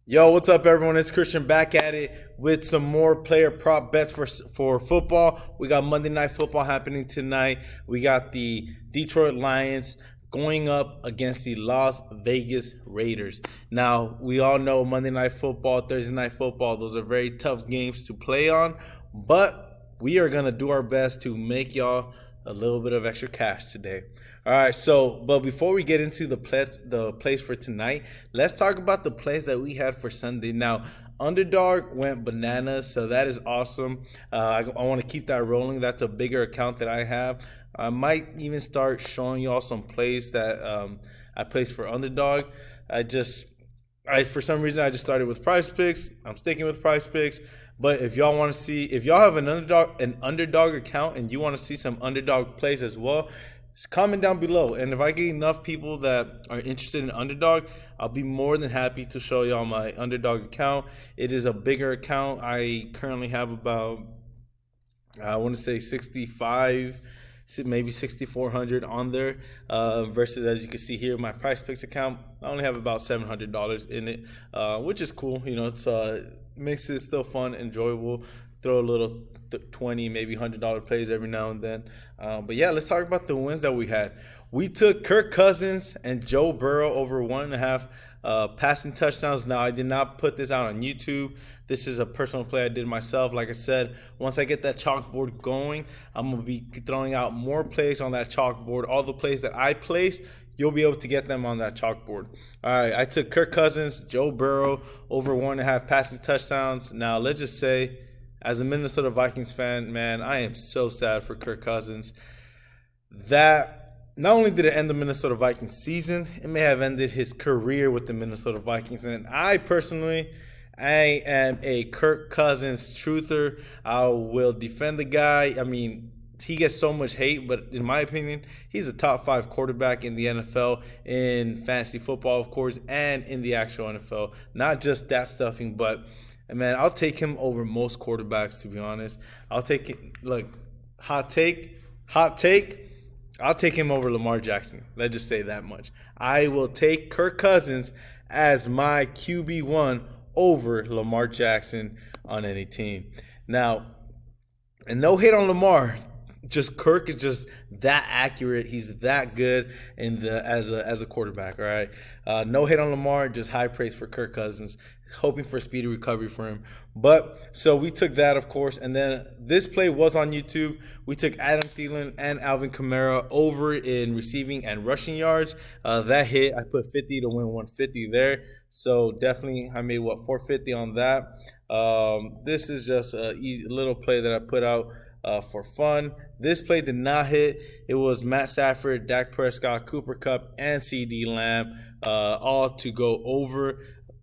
Yo, what's up, everyone? It's Christian back at it with some more player prop bets for football. We got Monday Night Football happening tonight. We got the Detroit Lions going up against the Las Vegas Raiders. Now, we all know Monday Night Football, Thursday Night Football, those are very tough games to play on, but we are going to do our best to make y'all a little bit of extra cash today. All right, but before we get into the plays for tonight, let's talk about the plays that we had for Sunday. Now, Underdog went bananas, so that is awesome. I want to keep that rolling. That's a bigger account that I have. I might even start showing y'all some plays that I placed for Underdog. For some reason, I just started with PrizePicks. I'm sticking with PrizePicks. But if y'all want to see, if y'all have an underdog account and you want to see some underdog plays as well, just comment down below. And if I get enough people that are interested in underdog, I'll be more than happy to show y'all my underdog account. It is a bigger account. I currently have about, I want to say 65, maybe 6,400 on there, versus, as you can see here, my PrizePicks account, I only have about $700 in it, which is cool. You know, it's makes it still fun, enjoyable. Throw a little 20, maybe $100 plays every now and then. But yeah, let's talk about the wins that we had. We took Kirk Cousins and Joe Burrow over 1.5 passing touchdowns. Now, I did not put this out on YouTube. This is a personal play I did myself. Like I said, once I get that chalkboard going, I'm going to be throwing out more plays on that chalkboard. All the plays that I place, you'll be able to get them on that chalkboard. All right, I took Kirk Cousins, Joe Burrow over 1.5 passing touchdowns. Now, let's just say, as a Minnesota Vikings fan, man, I am so sad for Kirk Cousins. That not only did it end the Minnesota Vikings season, it may have ended his career with the Minnesota Vikings. And I am a Kirk Cousins truther. I will defend the guy. I mean, he gets so much hate, but in my opinion, he's a top 5 quarterback in the NFL, in fantasy football, of course, and in the actual NFL. Not just stat stuffing, but man, I'll take him over most quarterbacks, to be honest. I'll take it. Look, hot take. I'll take him over Lamar Jackson. Let's just say that much. I will take Kirk Cousins as my QB1 over Lamar Jackson on any team. Now, and no hate on Lamar. Just Kirk is just that accurate. He's that good as a quarterback. All right, no hate on Lamar. Just high praise for Kirk Cousins. Hoping for a speedy recovery for him. But so we took that, of course, and then this play was on YouTube. We took Adam Thielen and Alvin Kamara over in receiving and rushing yards. That hit. I put 50 to win 150 there. So definitely, I made 450 on that. This is just a easy little play that I put out for fun. This play did not hit. It was Matt Stafford, Dak Prescott, Cooper Kupp, and CD Lamb, all to go over.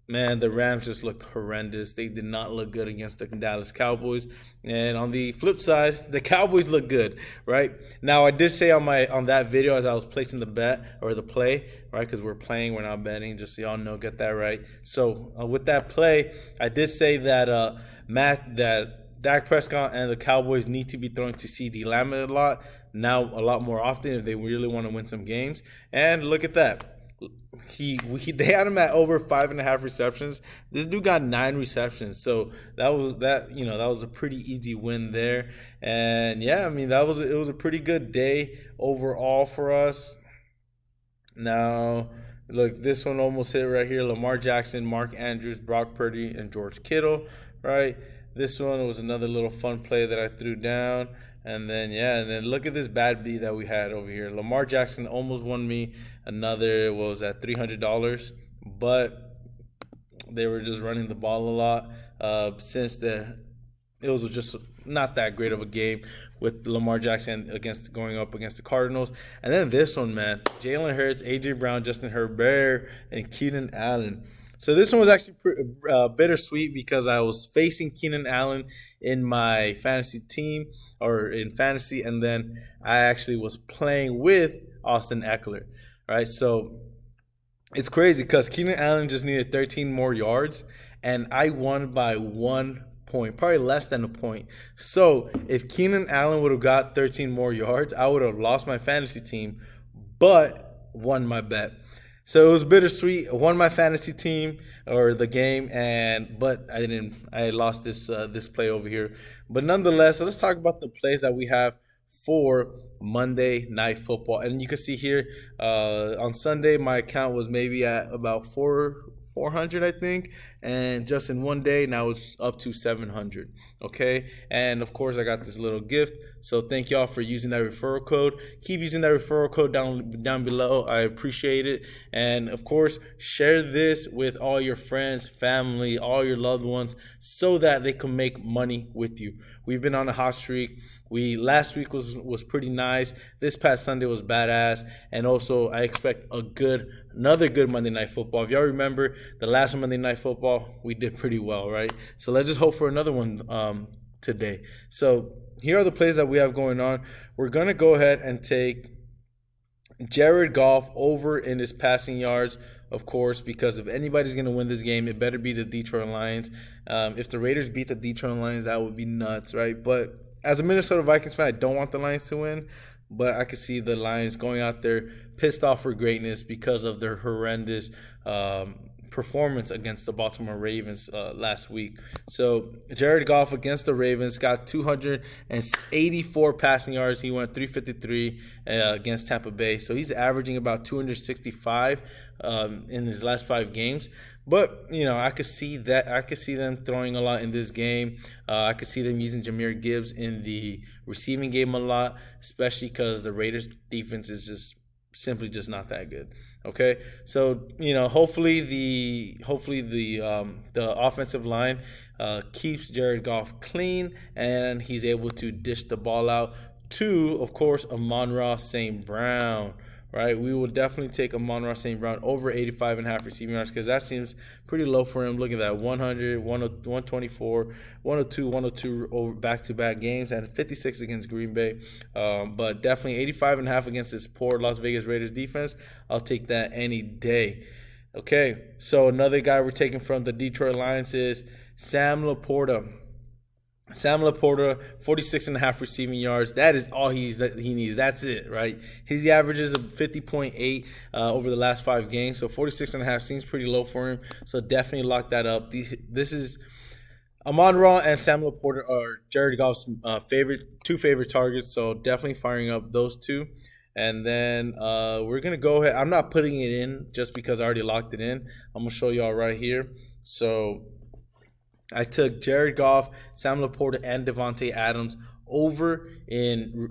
Man, the Rams just looked horrendous. They did not look good against the Dallas Cowboys. And on the flip side, the Cowboys look good, right? Now, I did say on that video as I was placing the bet or the play, right? Because we're playing, we're not betting, just so y'all know, get that right. So with that play, I did say that Dak Prescott and the Cowboys need to be throwing to CD Lamb a lot more often if they really want to win some games. And look at that. They had him at over 5.5 receptions. This dude got 9 receptions, so that was a pretty easy win there. And yeah, I mean it was a pretty good day overall for us. Now, look, this one almost hit right here. Lamar Jackson, Mark Andrews, Brock Purdy, and George Kittle, right? This one was another little fun play that I threw down. And then look at this bad beat that we had over here. Lamar Jackson almost won me another, at $300, but they were just running the ball a lot. Since it was just not that great of a game with Lamar Jackson going up against the Cardinals. And then this one, man, Jalen Hurts, AJ Brown, Justin Herbert, and Keenan Allen. So this one was actually bittersweet because I was facing Keenan Allen in my fantasy team or in fantasy, and then I actually was playing with Austin Eckler, right? So it's crazy because Keenan Allen just needed 13 more yards, and I won by 1 point, probably less than a point. So if Keenan Allen would have got 13 more yards, I would have lost my fantasy team, but won my bet. So it was bittersweet. I won my fantasy team or the game, and but I didn't. I lost this play over here. But nonetheless, let's talk about the plays that we have for Monday Night Football. And you can see here on Sunday, my account was maybe at about 400, I think, and just in one day now it's up to 700. Okay, and of course I got this little gift. So thank y'all for using that referral code. Keep using that referral code down below. I appreciate it. And of course, share this with all your friends, family, all your loved ones, so that they can make money with you. We've been on a hot streak. Last week was pretty nice. This past Sunday was badass, and also I expect another good Monday Night Football. If y'all remember the last Monday Night Football, we did pretty well, right? So let's just hope for another one today. So here are the plays that we have going on. We're gonna go ahead and take Jared Goff over in his passing yards, of course, because if anybody's going to win this game, it better be the Detroit Lions. If the Raiders beat the Detroit Lions, that would be nuts, right? But as a Minnesota Vikings fan, I don't want the Lions to win, but I could see the Lions going out there pissed off for greatness because of their horrendous performance against the Baltimore Ravens last week. So Jared Goff against the Ravens got 284 passing yards. He went 353 against Tampa Bay. So he's averaging about 265 in his last 5 games. But, you know, I could see that. I could see them throwing a lot in this game. I could see them using Jahmyr Gibbs in the receiving game a lot, especially because the Raiders defense is simply not that good. Okay, so you know, hopefully the offensive line keeps Jared Goff clean and he's able to dish the ball out to, of course, Amon-Ra St. Brown. Right, we will definitely take Amon-Ra St. Brown over 85.5 receiving yards because that seems pretty low for him. Look at that, 100, 124, 102, 102 over back-to-back games, and 56 against Green Bay. But definitely 85.5 against this poor Las Vegas Raiders defense. I'll take that any day. Okay, so another guy we're taking from the Detroit Lions is Sam Laporta. Sam Laporta, 46.5 receiving yards. That is all he needs. That's it, right? His averages of 50.8 over the last 5 games. So 46.5 seems pretty low for him. So definitely lock that up. This is Amon-Ra and Sam Laporta are Jared Goff's two favorite targets. So definitely firing up those two. And then we're going to go ahead. I'm not putting it in just because I already locked it in. I'm going to show y'all right here. So I took Jared Goff, Sam Laporta, and Devontae Adams over in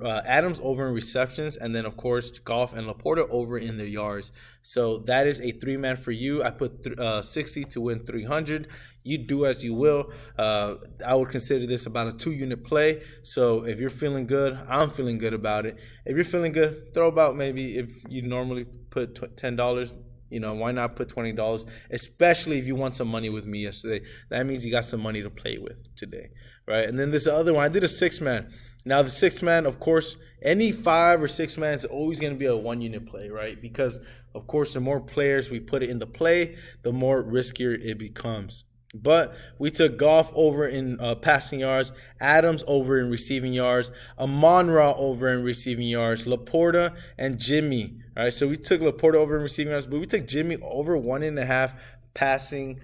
receptions, and then of course Goff and Laporta over in their yards. So that is a 3-man for you. I put 60 to win 300. You do as you will. I would consider this about a 2-unit play. So if you're feeling good, I'm feeling good about it. If you're feeling good, throw about maybe if you normally put $10. You know, why not put $20, especially if you won some money with me yesterday. That means you got some money to play with today, right? And then this other one, I did a 6-man. Now, the 6-man, of course, any 5 or 6 man is always going to be a 1-unit play, right? Because, of course, the more players we put it in the play, the more riskier it becomes. But we took Goff over in passing yards, Adams over in receiving yards, Amon-Ra over in receiving yards, Laporta and Jimmy. All right, so we took Laporta over in receiving yards, but we took Jimmy over 1.5 passing,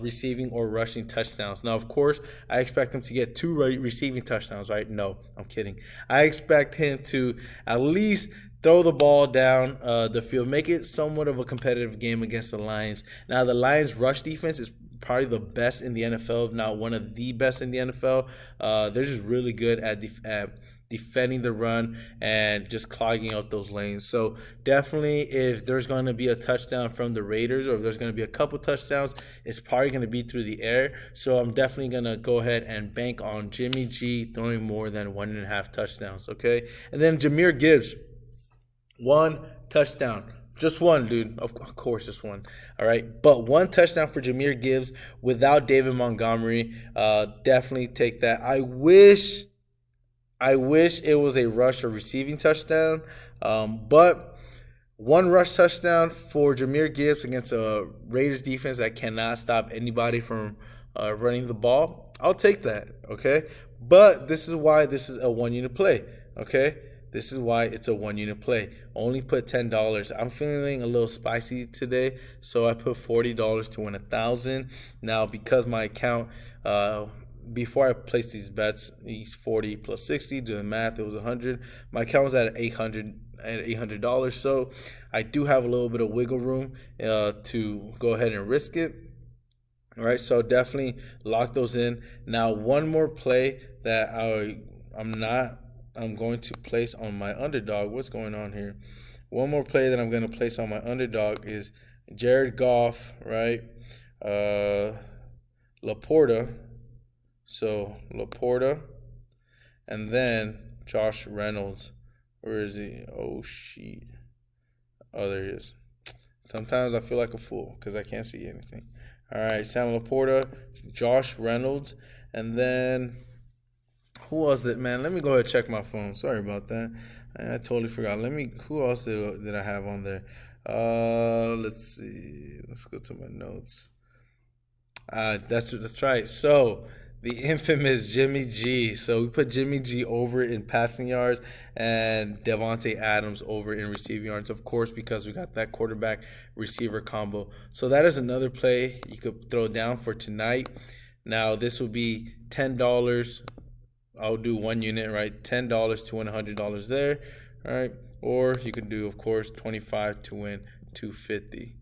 receiving, or rushing touchdowns. Now, of course, I expect him to get 2 receiving touchdowns, right? No, I'm kidding. I expect him to at least throw the ball down the field, make it somewhat of a competitive game against the Lions. Now, the Lions' rush defense is probably the best in the NFL, if not one of the best in the NFL. They're just really good at defending the run and just clogging out those lanes. So definitely if there's going to be a touchdown from the Raiders, or if there's going to be a couple touchdowns, it's probably going to be through the air. So I'm definitely going to go ahead and bank on Jimmy G throwing more than 1.5 touchdowns, okay? And then Jahmyr Gibbs, 1 touchdown. Just one, dude. Of course, just one. All right. But 1 touchdown for Jahmyr Gibbs without David Montgomery. Definitely take that. I wish it was a rush or receiving touchdown. But 1 rush touchdown for Jahmyr Gibbs against a Raiders defense that cannot stop anybody from running the ball. I'll take that. Okay. But this is why this is a 1-unit play. Okay. This is why it's a 1 unit play. Only put $10. I'm feeling a little spicy today, so I put $40 to win 1,000. Now, because my account, before I placed these bets, these 40 plus 60, doing the math, it was 100. My account was at $800, so I do have a little bit of wiggle room to go ahead and risk it. All right, so definitely lock those in. Now, one more play that I'm going to place on my underdog. What's going on here? One more play that I'm going to place on my underdog is Jared Goff, right? Laporta. So Laporta, and then Josh Reynolds. Where is he? Oh, shit. Oh, there he is. Sometimes I feel like a fool because I can't see anything. All right, Sam Laporta, Josh Reynolds, and then who was it, man? Let me go ahead and check my phone. Sorry about that. I totally forgot. Who else did I have on there? Let's see. Let's go to my notes. That's right. So the infamous Jimmy G. So we put Jimmy G over in passing yards and Devontae Adams over in receiving yards, of course, because we got that quarterback receiver combo. So that is another play you could throw down for tonight. Now, this will be $10. I'll do 1 unit, right? $10 to win $100 there, all right? Or you could do, of course, $25 to win $250.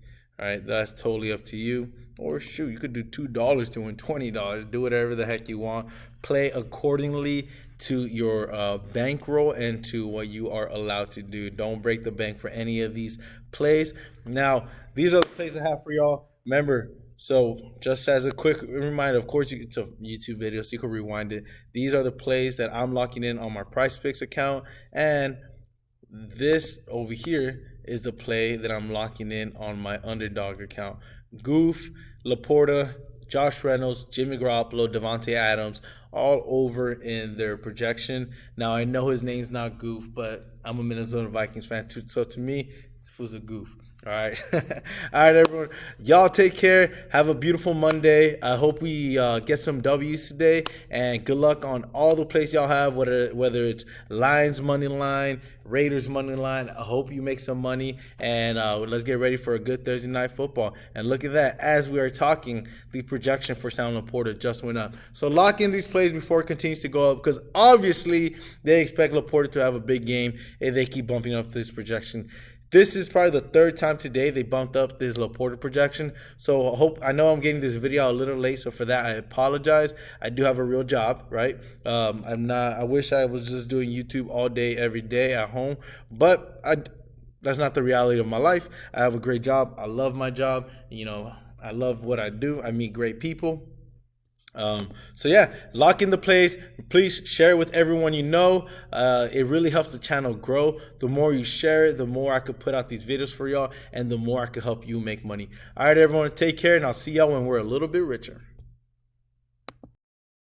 All right, that's totally up to you. Or shoot, you could do $2 to win $20. Do whatever the heck you want. Play accordingly to your bankroll and to what you are allowed to do. Don't break the bank for any of these plays. Now, these are the plays I have for y'all. Remember, so just as a quick reminder, of course, it's a YouTube video, so you can rewind it. These are the plays that I'm locking in on my PrizePicks account, and this over here is the play that I'm locking in on my underdog account. Goof, Laporta, Josh Reynolds, Jimmy Garoppolo, Devontae Adams, all over in their projection. Now, I know his name's not Goof, but I'm a Minnesota Vikings fan too, so to me, this was a goof. All right. All right, everyone. Y'all take care. Have a beautiful Monday. I hope we get some W's today. And good luck on all the plays y'all have, whether it's Lions money line, Raiders money line. I hope you make some money. And let's get ready for a good Thursday night football. And look at that. As we are talking, the projection for Sam Laporta just went up. So lock in these plays before it continues to go up, because obviously they expect Laporta to have a big game if they keep bumping up this projection. This is probably the third time today they bumped up this Laporta projection. So I know I'm getting this video a little late, so for that I apologize. I do have a real job, right? I wish I was just doing YouTube all day, every day at home, but that's not the reality of my life. I have a great job. I love my job. I love what I do. I meet great people. So yeah, lock in the plays. Please share it with everyone you know. It really helps the channel grow. The more you share it, the more I could put out these videos for y'all, and the more I could help you make money. All right, everyone, take care, and I'll see y'all when we're a little bit richer.